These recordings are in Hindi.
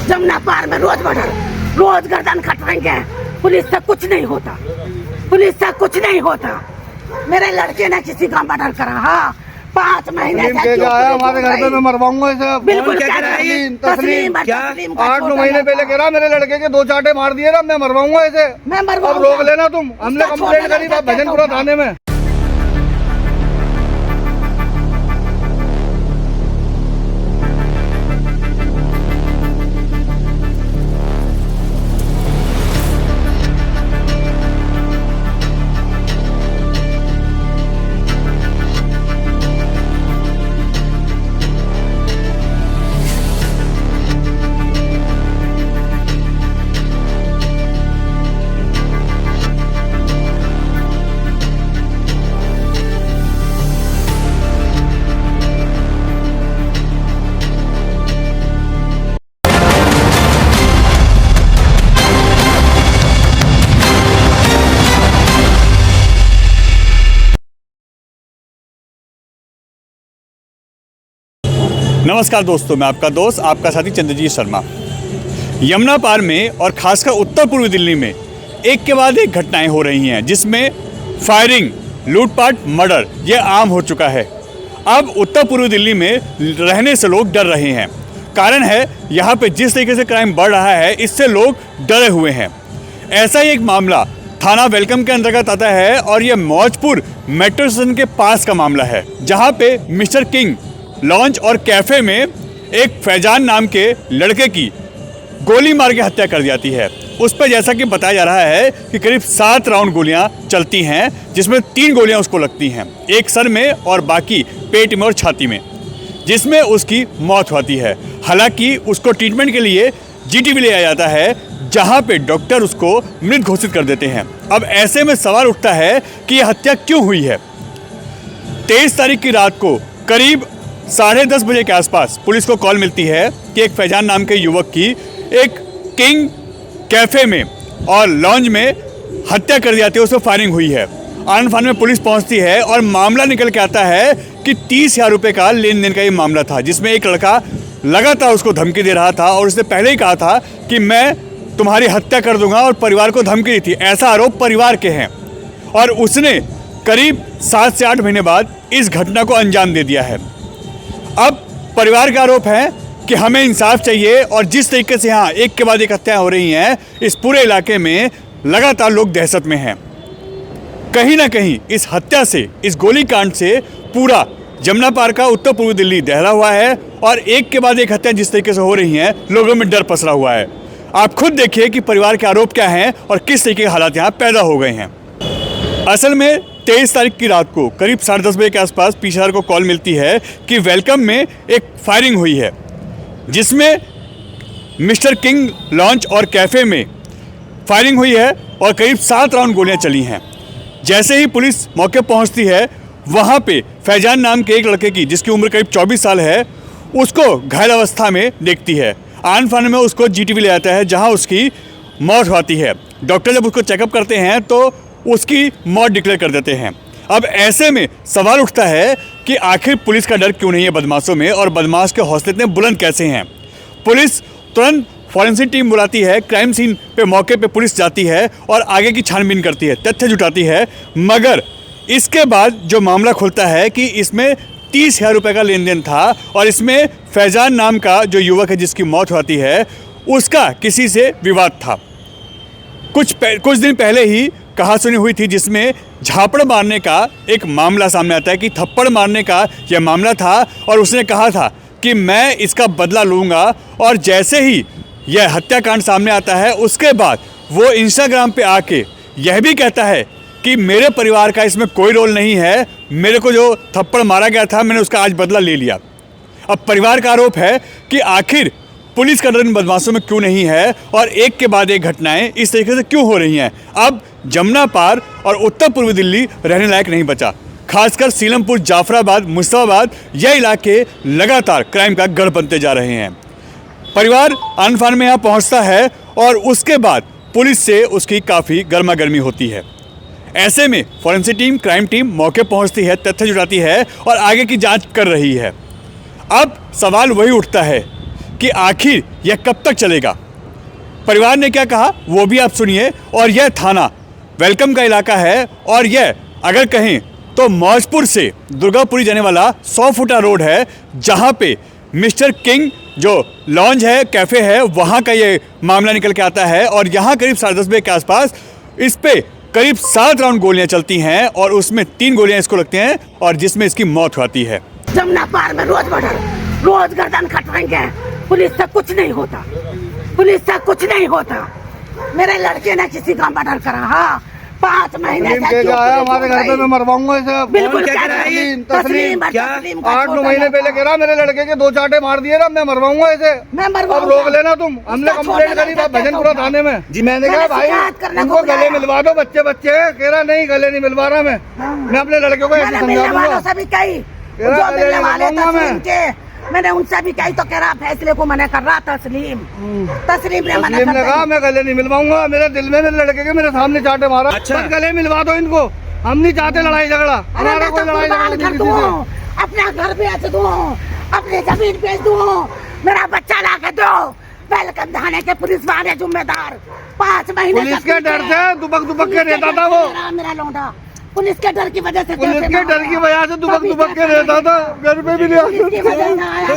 जमुना पार में रोज मर्डर, रोज गर्दन कटवाएंगे। पुलिस से कुछ नहीं होता, पुलिस से कुछ नहीं होता। मेरे लड़के ने किसी का मर्डर करा। हाँ, 5 महीने से आया हमारे घर पे, मैं मरवाऊंगा इसे। बिल्कुल तस्लीम 8-9 महीने पहले कह रहा मेरे लड़के के 2 चाटे मार दिए ना, मैं मरवाऊंगा इसे। अब रोक लेना तुम, हमने कंप्लेंट करी था भजनपुरा थाने में। नमस्कार दोस्तों, मैं आपका दोस्त, आपका साथी चंद्रजीत शर्मा। यमुना पार में और खासकर उत्तर पूर्वी दिल्ली में एक के बाद एक घटनाएं हो रही हैं, जिसमें फायरिंग, लूटपाट, मर्डर ये आम हो चुका है। अब उत्तर पूर्वी दिल्ली में रहने से लोग डर रहे हैं। कारण है यहाँ पे जिस तरीके से क्राइम बढ़ रहा है, इससे लोग डरे हुए हैं। ऐसा ही एक मामला थाना वेलकम के अंतर्गत आता है और ये मौजपुर मेट्रो स्टेशन के पास का मामला है, जहाँ पे मिस्टर किंग लॉन्च और कैफ़े में एक फैजान नाम के लड़के की गोली मार के हत्या कर दी जाती है। उस पर जैसा कि बताया जा रहा है कि करीब 7 राउंड गोलियां चलती हैं, जिसमें 3 गोलियां उसको लगती हैं, एक सर में और बाकी पेट में और छाती में, जिसमें उसकी मौत होती है। हालांकि उसको ट्रीटमेंट के लिए जीटीबी ले जाया जाता है, जहां पे डॉक्टर उसको मृत घोषित कर देते हैं। अब ऐसे में सवाल उठता है कि यह हत्या क्यों हुई है। 23 तारीख की रात को करीब 10:30 बजे के आसपास पुलिस को कॉल मिलती है कि एक फैजान नाम के युवक की एक किंग कैफ़े में और लॉन्ज में हत्या कर दी जाती है, उसमें फायरिंग हुई है। आन फान में पुलिस पहुंचती है और मामला निकल के आता है कि 30,000 रुपये का लेन देन का ये मामला था, जिसमें एक लड़का लगातार उसको धमकी दे रहा था और उसने पहले ही कहा था कि मैं तुम्हारी हत्या कर दूंगा, और परिवार को धमकी दी थी। ऐसा आरोप परिवार के हैं और उसने करीब 7 से 8 महीने बाद इस घटना को अंजाम दे दिया है। अब परिवार का आरोप है कि हमें इंसाफ चाहिए, और जिस तरीके से यहाँ एक के बाद एक हत्याएं हो रही हैं, इस पूरे इलाके में लगातार लोग दहशत में हैं। कहीं ना कहीं इस हत्या से, इस गोलीकांड से पूरा जमुना पार का उत्तर पूर्वी दिल्ली दहला हुआ है, और एक के बाद एक हत्या जिस तरीके से हो रही हैं, लोगों में डर पसरा हुआ है। आप खुद देखिए कि परिवार के आरोप क्या हैं और किस तरीके के हालात यहाँ पैदा हो गए हैं। असल में 23 तारीख की रात को करीब 10:30 बजे के आसपास पीछेदार को कॉल मिलती है कि वेलकम में एक फायरिंग हुई है, जिसमें मिस्टर किंग लॉन्च और कैफ़े में फायरिंग हुई है और करीब 7 राउंड गोलियां चली हैं। जैसे ही पुलिस मौके पहुंचती है, वहां पे फैजान नाम के एक लड़के की, जिसकी उम्र करीब 24 साल है, उसको घायल अवस्था में देखती है। आन फान में उसको जीटीबी ले जाता है, जहां उसकी मौत होती है। डॉक्टर जब उसको चेकअप करते हैं तो उसकी मौत डिक्लेयर कर देते हैं। अब ऐसे में सवाल उठता है कि आखिर पुलिस का डर क्यों नहीं है बदमाशों में, और बदमाश के हौसले इतने बुलंद कैसे हैं। पुलिस तुरंत फॉरेंसिक टीम बुलाती है, क्राइम सीन पे मौके पे पुलिस जाती है और आगे की छानबीन करती है, तथ्य जुटाती है। मगर इसके बाद जो मामला खुलता है कि इसमें 30,000 रुपये का लेन देन था, और इसमें फैजान नाम का जो युवक है जिसकी मौत होती है, उसका किसी से विवाद था। कुछ दिन पहले ही कहासुनी हुई थी, जिसमें झापड़ मारने का एक मामला सामने आता है कि थप्पड़ मारने का यह मामला था, और उसने कहा था कि मैं इसका बदला लूँगा। और जैसे ही यह हत्याकांड सामने आता है, उसके बाद वो इंस्टाग्राम पे आके यह भी कहता है कि मेरे परिवार का इसमें कोई रोल नहीं है, मेरे को जो थप्पड़ मारा गया था मैंने उसका आज बदला ले लिया। अब परिवार का आरोप है कि आखिर पुलिस का डर इन बदमाशों में क्यों नहीं है, और एक के बाद एक घटनाएं इस तरीके से क्यों हो रही हैं। अब जमुना पार और उत्तर पूर्वी दिल्ली रहने लायक नहीं बचा। खासकर सीलमपुर, जाफराबाद, मुस्तफाबाद, यह इलाके लगातार क्राइम का गढ़ बनते जा रहे हैं। परिवार अनफान में यहाँ पहुँचता है और उसके बाद पुलिस से उसकी काफ़ी गर्मा गर्मी होती है। ऐसे में फॉरेंसिक टीम, क्राइम टीम मौके पहुँचती है, तथ्य जुटाती है और आगे की जाँच कर रही है। अब सवाल वही उठता है कि आखिर यह कब तक चलेगा। परिवार ने क्या कहा वो भी आप सुनिए। और यह थाना वेलकम का इलाका है और यह अगर कहें तो मौजपुर से दुर्गापुरी जाने वाला 100 फुटा रोड है, जहां पे मिस्टर किंग जो लॉन्ज है, कैफ़े है, वहां का ये मामला निकल के आता है। और यहां करीब 10:30 बजे के आसपास इस पे करीब 7 राउंड गोलियां चलती हैं और उसमें 3 गोलियां इसको लगती हैं और जिसमें इसकी मौत होती है। जमुना पार में रोज मर्डर, रोज गर्दन कटवाएंगे, पुलिस से कुछ नहीं होता, पुलिस से कुछ नहीं होता। मेरे लड़के ने किसी का मर्डर करा, हाँ 5 महीने से आया हमारे घर पे, मैं मरवाऊंगा इसे। बिल्कुल तस्लीम 8-9 महीने पहले कह रहा मेरे लड़के के 2 चाटे मार दिए ना, मैं मरवाऊंगा इसे। अब रोक लेना तुम, हमने कंप्लेंट करी भजनपुरा थाने में जी। मैंने कहा भाई उनको गले मिलवा दो, बच्चे कह रहा नहीं गले नहीं मिलवा रहा मैं अपने लड़के को ऐसे समझा दूंगा। मैंने उनसे भी कही तो कह रहा फैसले को मना कर रहा तस्लीम ने मना कहा मैं गले नहीं मिलवाऊंगा। मेरे दिल में मेरे लड़के के मेरे सामने चाटे मारा। अच्छा गले मिलवा दो इनको, हम नहीं चाहते लड़ाई झगड़ा, हमारा कोई लड़ाई झगड़ा नहीं किसी से। अपना घर बेच दूं, अपनी जमीन बेच दूं, मेरा बच्चा ला के दो। वेलकम थाने के पुलिस वाले जिम्मेदार 5 महीने पुलिस के डर से दुबक के रहता था वो। मेरा लौंडा पुलिस के डर की वजह से, पुलिस के डर की वजह से दुबक के रहता था, घर पे भी नहीं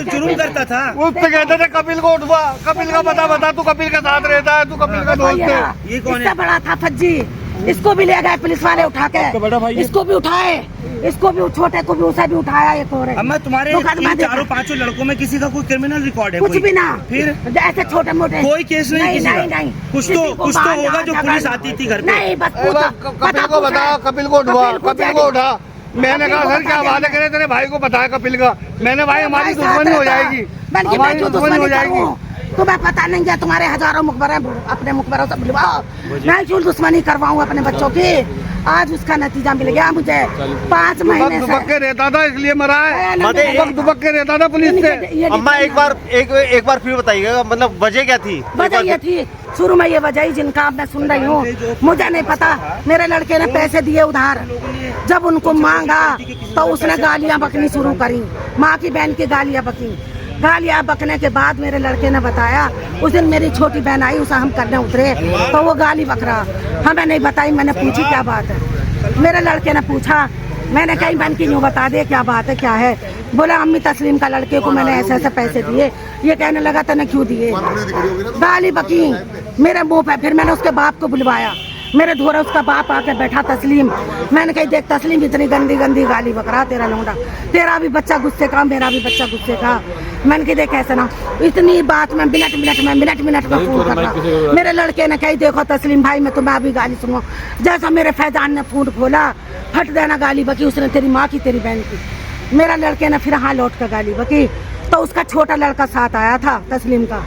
जुर्म करता था। उससे कहते थे कपिल को उठवा, कपिल का बता तू कपिल के साथ रहता है, तू कपिल का दोस्त है। ये कौन है? बड़ा था फज्जी, इसको भी ले गए पुलिस वाले उठा के, इसको भी उठाए, इसको भी छोटे को भी उसे भी उठाया। एक और अम्मा तुम्हारे 4-5 लड़कों में किसी का कोई क्रिमिनल रिकॉर्ड है? कुछ भी ना, फिर ऐसे छोटे मोटे कोई केस नहीं किसी का? नहीं। कुछ तो होगा जो पुलिस आती थी घर पे। नहीं बस कपिल को बता, कपिल को उठवा, कपिल को उठा। मैंने कहा सर क्या वादे करे तेरे भाई को बताया कपिल का। मैंने भाई हमारी दुश्मनी हो जाएगी, हमारी दुश्मनी हो जाएगी। तुम्हें पता नहीं क्या तुम्हारे हजारों मुखबरे अपने मुखबरों से बुलवाओ, मैं क्यों दुश्मनी करवाऊँ अपने बच्चों की। आज उसका नतीजा मिल गया मुझे। 5 महीने दुबक के रहता था इसलिए मरा है, दुबक के रहता था पुलिस से। अम्मा एक बार फिर बताइएगा, मतलब वजह क्या थी? वजह ये थी शुरू में, ये वजह जिनका मैं सुन रही हूँ, मुझे नहीं पता। मेरे लड़के ने पैसे दिए उधार, जब उनको मांगा तो उसने गालियाँ बकनी शुरू करी, माँ की बहन की गालियाँ बकी। गालियाँ बकने के बाद मेरे लड़के ने बताया, उस दिन मेरी छोटी बहन आई, उसे हम करने उतरे तो वो गाली बक रहा, हमें नहीं बताई। मैंने पूछी क्या बात है, मेरे लड़के ने पूछा, मैंने कही बहन की यूँ बता दे क्या बात है क्या है। बोला अम्मी तस्लीम का लड़के को मैंने ऐसे पैसे दिए। ये कहने लगा तने क्यों दिए, गाली बकी मेरे मुँह पे। फिर मैंने उसके बाप को बुलवाया, मेरे धोरे उसका बाप आके बैठा तस्लीम। मैंने कही देख तस्लीम इतनी गंदी गंदी गाली बक रहा तेरा लौंडा, तेरा भी बच्चा गुस्से का, मेरा भी बच्चा गुस्से का। मैंने कही देख ऐसे ना, इतनी बात में मिनट में फोन कर रहा। मेरे लड़के ने कही देखो तस्लीम भाई मैं तुम्हें अभी गाली सुनो। जैसा मेरे फैजान ने फोन खोला, फट देना गाली बकी उसने, तेरी माँ की तेरी बहन की। मेरा लड़के ने फिर हाँ लौट कर गाली बकी, तो उसका छोटा लड़का साथ आया था तस्लीम का,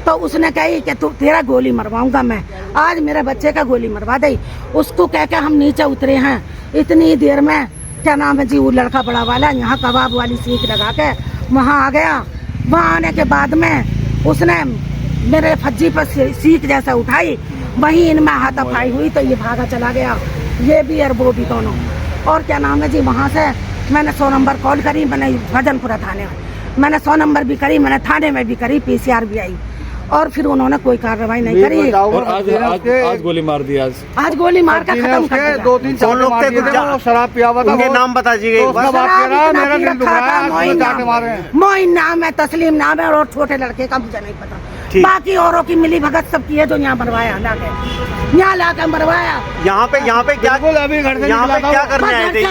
तो उसने कही कि तू तेरा गोली मरवाऊंगा मैं, आज मेरे बच्चे का गोली मरवा दे। उसको कह के हम नीचे उतरे हैं, इतनी देर में क्या नाम है जी वो लड़का बड़ा वाला यहाँ कबाब वाली सीख लगा के वहाँ आ गया। वहाँ आने के बाद में उसने मेरे फज्जी पर सीख जैसा उठाई, वहीं इनमें हाथापाई हुई तो ये भागा चला गया, ये भी और वो भी दोनों। और क्या नाम है जी वहाँ से मैंने 100 नंबर कॉल करी, मैंने भजनपुरा थाने में मैंने 100 नंबर भी करी, मैंने थाने में भी करी, PCR भी आई, और फिर उन्होंने कोई कार्रवाई नहीं करी। और आज गोली मार दी, आज गोली मार कर खत्म कर दिया। 2-3 लोग थे शराब पिया हुआ था, उनके नाम बता दीजिए। मोइन नाम है, तस्लीम नाम है, और छोटे लड़के का मुझे नहीं पता। बाकी औरों की मिली भगत सब की है जो यहाँ बनवाया यहाँ लाके मरवाया। यहाँ पे क्या अभी घर से यहाँ पे क्या करने आए थे?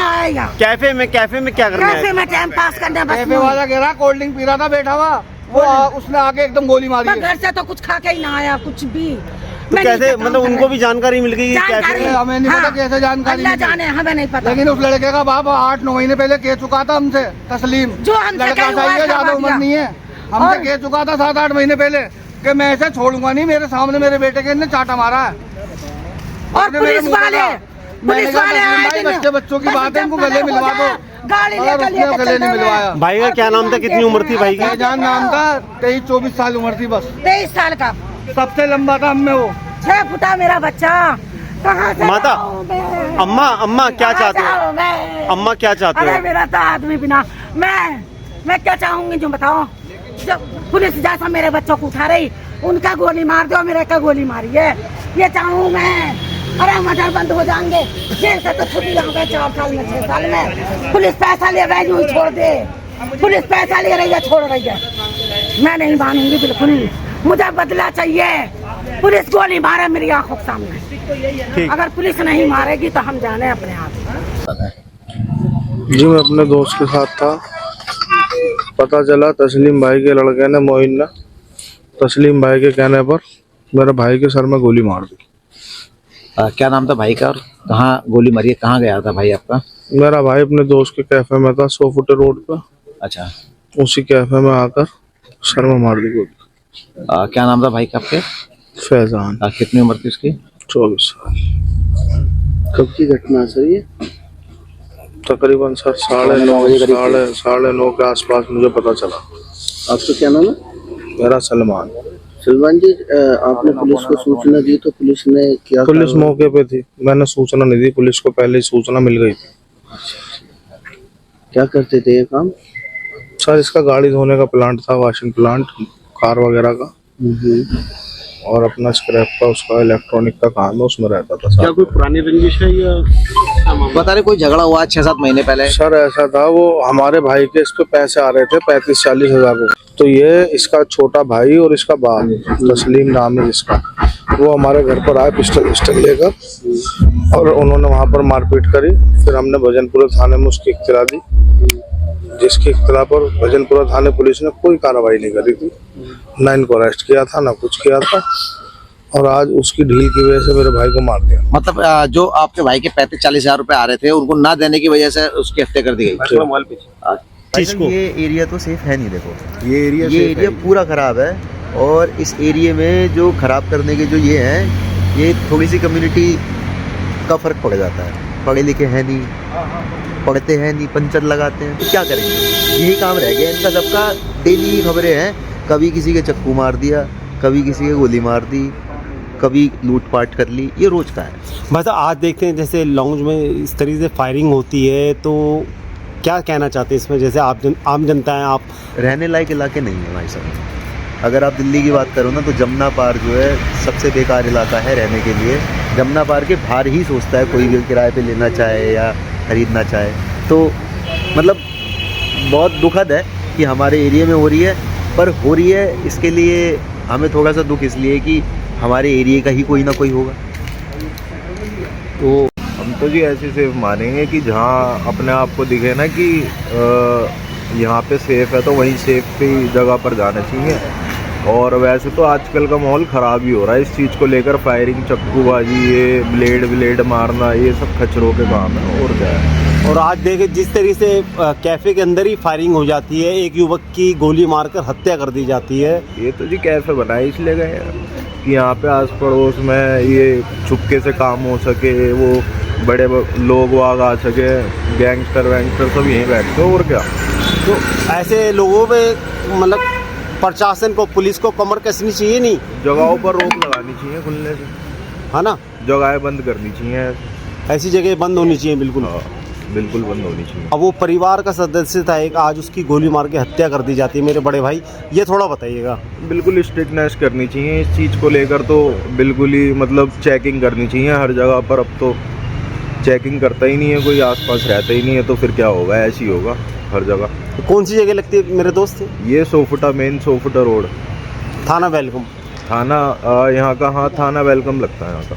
कैफे में क्या करने आए? कैफे में टाइम पास करने। कैफे वाला कह रहा कोल्ड ड्रिंक पी रहा था बैठा हुआ, वो उसने आके एकदम गोली मारी। घर से तो कुछ खा के ही ना आया कुछ भी। तो कैसे मतलब उनको भी जानकारी मिल गई? कैफे हमें नहीं पता कैसे जानकारी, अल्लाह जाने, हमें नहीं पता। लेकिन उस लड़के का बाप 8-9 महीने पहले कह चुका था हमसे, तस्लीम जो हमसे लड़का सही है, ज्यादा उम्र नहीं है, हमसे कह चुका था 7-8 महीने पहले कि मैं ऐसे छोड़ूंगा नहीं, मेरे सामने मेरे बेटे के इन्हें चाटा मारा है। और पुलिस वाले बच्चों की बात है, इनको गले मिलवा दो। गाड़ी गले नहीं मिलवाया। भाई का क्या नाम था, कितनी उम्र थी भाई की? जान नाम था, 23-24 साल उम्र थी बस। 23 साल का, सबसे लंबा था हम में वो। 6 फुटा मेरा बच्चा। कहाँ से माता अम्मा क्या चाहते हो? अम्मा क्या चाहते हो? अरे मेरा तो आदमी बिना, मैं क्या चाहूंगी जो बताओ। जब पुलिस जैसा मेरे बच्चों को उठा रही, उनका गोली मार दो, मेरे का गोली मारी है, ये चाहूँ मैं। अरे मटर बंद हो जाएंगे, जेल से तो छुट्टी हो गए 4 साल में 6 साल में। पुलिस पैसा ले रही है, छोड़ दे, पुलिस पैसा ले रही है, छोड़ रही है। मैं नहीं मानूंगी बिल्कुल नहीं, मुझे बदला चाहिए। पुलिस गोली मारे मेरी आंखों के सामने, अगर पुलिस नहीं मारेगी तो हम जाने अपने आप। जी मैं अपने दोस्त के साथ था, पता चला तस्लीम भाई के लड़के ने, मोइन ने तस्लीम भाई के कहने पर मेरे भाई के सर में गोली मार दी। क्या नाम था भाई का और कहाँ गोली मारी है, कहाँ गया था भाई आपका? मेरा भाई अपने दोस्त के कैफे में था, 100 फुट रोड पर। अच्छा, उसी कैफे में आकर सर में मार दी गोली। क्या नाम था भाई का आपके? फैजान। कितनी उम्र थी उसकी? 24 साल। कब की घटना सर ये? तकरीबन सर 9:30 के आसपास मुझे पता चला। आपका क्या नाम है? मेरा सलमान। सलमान जी, आपने पुलिस को सूचना दी तो पुलिस ने क्या? पुलिस मौके पे थी, मैंने सूचना नहीं दी, पुलिस को पहले ही सूचना मिल गई थी। क्या करते थे ये काम? सर इसका गाड़ी धोने का प्लांट था, वॉशिंग प्लांट, कार वगैरह का, और अपना स्क्रैप का, उसका इलेक्ट्रॉनिक का काम है, उसमें रहता था। क्या कोई पुरानी रंजिश है या बता रहे कोई झगड़ा हुआ 6-7 महीने पहले? सर ऐसा था, वो हमारे भाई के इस पे पैसे आ रहे थे 35-40 हजार रुपये। तो ये इसका छोटा भाई और इसका बाप, तस्लीम नाम है जिसका, वो हमारे घर पर आए पिस्टल लेकर, और उन्होंने वहाँ पर मारपीट करी। फिर हमने भजनपुरा थाने में उसकी इत्तला दी, जिसकी इत्तला पर भजनपुरा थाने पुलिस ने कोई कार्रवाई नहीं करी थी, ना इनको अरेस्ट किया था, ना कुछ किया था, और आज उसकी ढील की वजह से मेरे भाई को मार दिया। मतलब जो आपके भाई के 35-40 हजार रुपए आ रहे थे, उनको ना देने की वजह से उसकी हत्या कर दी गई। ये एरिया तो सेफ है नहीं। देखो ये एरिया पूरा खराब है, और इस एरिया में जो खराब करने के जो ये हैं, ये थोड़ी सी कम्युनिटी का फर्क पड़ जाता है। पढ़े लिखे हैं नहीं, पढ़ते हैं नहीं, पंचर लगाते हैं, तो क्या करेंगे? यही काम रह गया इनका सबका। डेली की खबरें हैं, कभी किसी के चक्कू मार दिया, कभी किसी के गोली मार दी, कभी लूटपाट कर ली, ये रोज का है। बस आज देखते हैं जैसे लॉन्ज में इस तरीके से फायरिंग होती है, तो क्या कहना चाहते हैं इसमें? जैसे आम जनता है, आप रहने लायक इलाके नहीं है भाई साहब। अगर आप दिल्ली की बात करो ना, तो जमुना पार जो है सबसे बेकार इलाका है रहने के लिए। जमुना पार के बाहर ही सोचता है कोई भी किराए पे लेना चाहे या खरीदना चाहे। तो मतलब बहुत दुखद है कि हमारे एरिया में हो रही है, पर हो रही है इसके लिए हमें थोड़ा सा दुख इसलिए कि हमारे एरिया का ही कोई ना कोई होगा। तो हम तो जी ऐसे सेफ मानेंगे कि जहाँ अपने आप को दिखे ना कि यहाँ पे सेफ है, तो वहीं सेफ की जगह पर जाना चाहिए। और वैसे तो आजकल का माहौल ख़राब ही हो रहा है इस चीज़ को लेकर। फायरिंग, चक्कूबाजी, ये ब्लेड मारना, ये सब खचरों के काम है, और क्या है। और आज देखें जिस तरीके से कैफ़े के अंदर ही फायरिंग हो जाती है, एक युवक की गोली मारकर हत्या कर दी जाती है। ये तो जी कैफ़े बनाए इसलिए गए कि यहाँ पे आस पड़ोस में ये चुपके से काम हो सके, वो बड़े लोग वाग आ सके, गैंगस्टर वैंगस्टर सब यहीं बैठते हो, और क्या। तो ऐसे लोगों पे मतलब प्रशासन को, पुलिस को कमर कसनी चाहिए नहीं? जगहों पर रोक लगानी चाहिए खुलने से, है ना? जगहें बंद करनी चाहिए, ऐसी जगह बंद होनी चाहिए बिल्कुल। हाँ, बिल्कुल बंद होनी चाहिए। अब वो परिवार का सदस्य था एक, आज उसकी गोली मार के हत्या कर दी जाती है मेरे बड़े भाई, ये थोड़ा बताइएगा। बिल्कुल स्ट्रिक्टनेस करनी चाहिए इस चीज़ को लेकर, तो बिल्कुल ही मतलब चेकिंग करनी चाहिए हर जगह पर। अब तो चेकिंग करता ही नहीं है कोई, आसपास रहता ही नहीं है, तो फिर क्या होगा? ऐसे ही होगा हर जगह। तो कौन सी जगह लगती है मेरे दोस्त? ये 100 फुटा मेन 100 फुटा रोड, थाना वेलकम। थाना यहाँ का, हाँ थाना वेलकम लगता है यहाँ का।